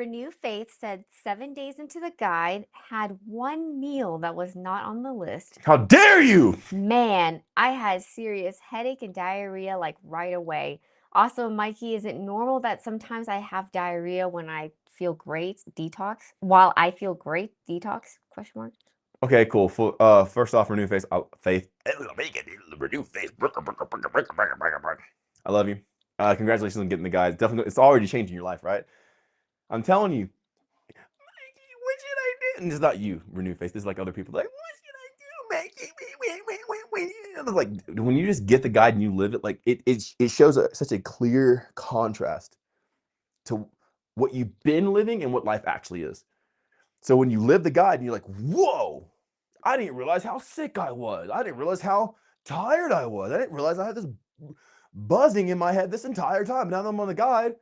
Renew Faith said 7 days into the guide, had one meal that was not on the list. How dare you? Man, I had serious headache and diarrhea like right away. Also, Mikey, is it normal that sometimes I have diarrhea when I feel great? Detox? While I feel great? Detox? Question mark. Okay, cool. First off, renew faith. Faith. Renew faith. I love you. Congratulations on getting the guide. Definitely, it's already changing your life, right? I'm telling you. What should I do? And it's not you, renew faith. This is like other people. Like, what should I do, Mikey? Like when you just get the guide and you live it, like it shows such a clear contrast to what you've been living and what life actually is. So when you live the guide and you're like, whoa, I didn't realize how sick I was. I didn't realize how tired I was. I didn't realize I had this buzzing in my head this entire time. Now that I'm on the guide,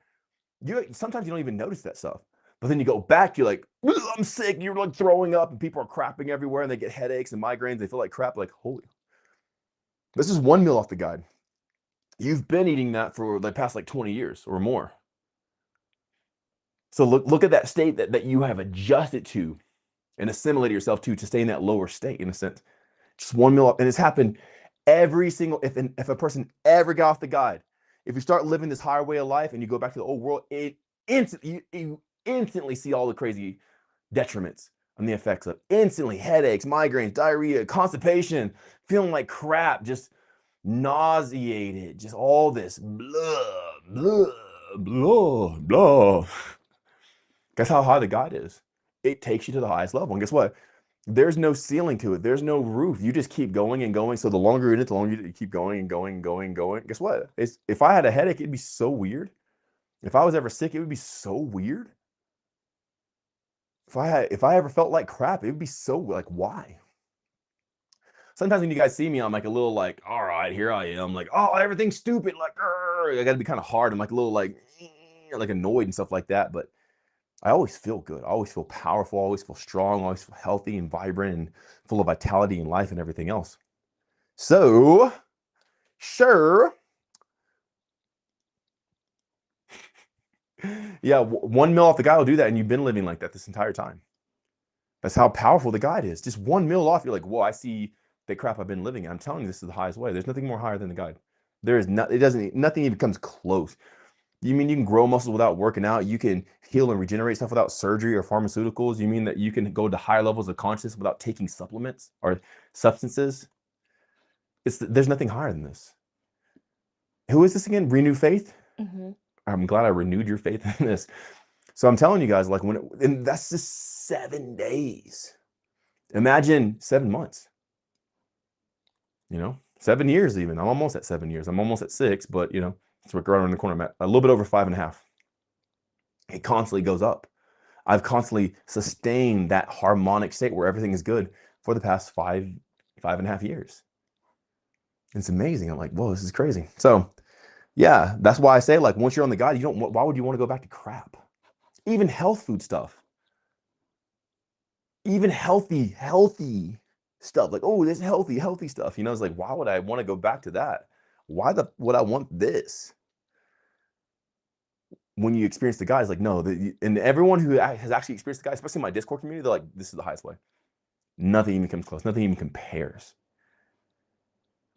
sometimes you don't even notice that stuff. But then you go back, you're like, I'm sick. You're like throwing up and people are crapping everywhere and they get headaches and migraines. They feel like crap. Like, holy, this is one meal off the guide. You've been eating that for the past like 20 years or more. So look at that state that you have adjusted to and assimilated yourself to stay in that lower state, in a sense. Just one meal up. And it's happened every single, if a person ever got off the guide, if you start living this higher way of life and you go back to the old world, you instantly see all the crazy detriments and the effects of instantly headaches, migraines, diarrhea, constipation, feeling like crap, just nauseated, just all this blah, blah, blah, blah. Guess how high the guide is. It takes you to the highest level. And guess what? There's no ceiling to it. There's no roof. You just keep going and going. So the longer you're in it, the longer you keep going and going and going and going. Guess what? If I had a headache, it'd be so weird. If I was ever sick, it would be so weird. If I ever felt like crap, it would be so like, why? Sometimes when you guys see me, I'm like a little like, all right, here I am. Like, oh, everything's stupid. Like, I got to be kind of hard. I'm like a little like annoyed and stuff like that. But I always feel good. I always feel powerful. I always feel strong. I always feel healthy and vibrant and full of vitality and life and everything else. So, sure. Yeah, one meal off the guide will do that. And you've been living like that this entire time. That's how powerful the guide is. Just one meal off, you're like, whoa, I see the crap I've been living in. I'm telling you, this is the highest way. There's nothing more higher than the guide. There is not, nothing even comes close. You mean you can grow muscles without working out? You can heal and regenerate stuff without surgery or pharmaceuticals? You mean that you can go to higher levels of consciousness without taking supplements or substances? There's nothing higher than this. Who is this again? Renew Faith? Mm-hmm. I'm glad I renewed your faith in this. So I'm telling you guys, like and that's just 7 days. Imagine 7 months. 7 years even. I'm almost at 7 years. I'm almost at 6, but it's right around the corner. I'm at a little bit over 5.5. It constantly goes up. I've constantly sustained that harmonic state where everything is good for the past 5.5 years. It's amazing. I'm like, whoa, this is crazy. So yeah, that's why I say, like, once you're on the guide, why would you want to go back to crap? Even health food stuff. Even healthy stuff. Like, oh, this healthy stuff. It's like, why would I want to go back to that? Why would I want this? When you experience the guys, like, no, and everyone who has actually experienced the guys, especially in my Discord community, they're like, this is the highest way. Nothing even comes close. Nothing even compares.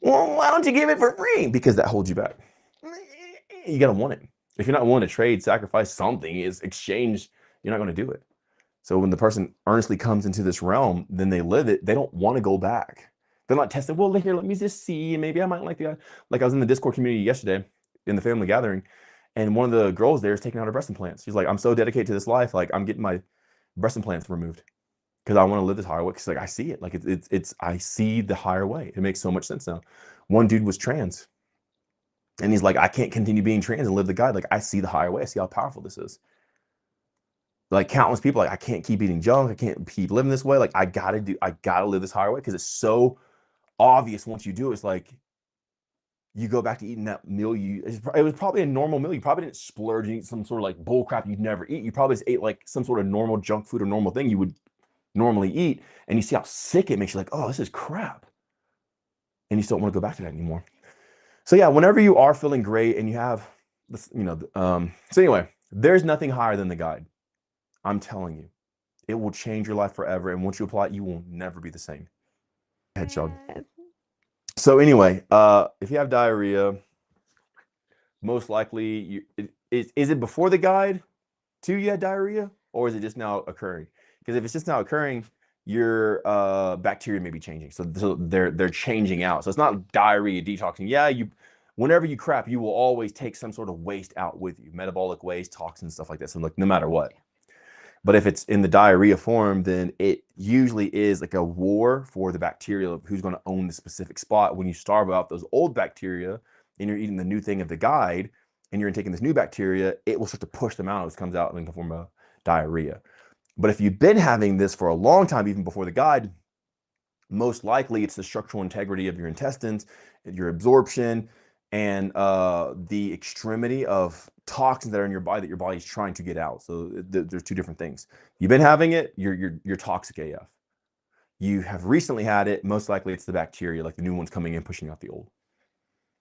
Well, why don't you give it for free? Because that holds you back. You got to want it. If you're not willing to trade, sacrifice something, is exchange, you're not going to do it. So when the person earnestly comes into this realm, then they live it. They don't want to go back. They're not tested. Well, here, let me just see. Maybe I might like the guy. Like I was in the Discord community yesterday in the family gathering, and one of the girls there is taking out her breast implants. She's like, I'm so dedicated to this life. Like I'm getting my breast implants removed because I want to live this higher way. Because like I see it. Like I see the higher way. It makes so much sense now. One dude was trans, and he's like, I can't continue being trans and live the guide. Like I see the higher way. I see how powerful this is. Like countless people, like I can't keep eating junk. I can't keep living this way. Like I gotta live this higher way because it's so obvious once you do. It's like you go back to eating that meal. It was probably a normal meal. You probably didn't splurge and eat some sort of like bull crap you'd never eat. You probably just ate like some sort of normal junk food or normal thing you would normally eat. And you see how sick it makes you. Like, oh, this is crap. And you still don't want to go back to that anymore. So yeah, whenever you are feeling great and you have this, so anyway, there's nothing higher than the guide. I'm telling you, it will change your life forever. And once you apply it, you will never be the same. Head chug. Yes. So anyway, if you have diarrhea, most likely is it before the guide to you had diarrhea, or is it just now occurring? Because if it's just now occurring, your bacteria may be changing. So they're changing out. So it's not diarrhea detoxing. Yeah, whenever you crap, you will always take some sort of waste out with you, metabolic waste, toxins, stuff like that. So like no matter what. But if it's in the diarrhea form, then it usually is like a war for the bacteria of who's going to own the specific spot. When you starve out those old bacteria and you're eating the new thing of the guide and you're taking this new bacteria, it will start to push them out. It comes out in the form of diarrhea. But if you've been having this for a long time, even before the guide, most likely it's the structural integrity of your intestines, your absorption, and the extremity of toxins that are in your body that your body is trying to get out. So there's two different things. You've been having it, you're toxic AF. You have recently had it, most likely it's the bacteria, like the new ones coming in, pushing out the old.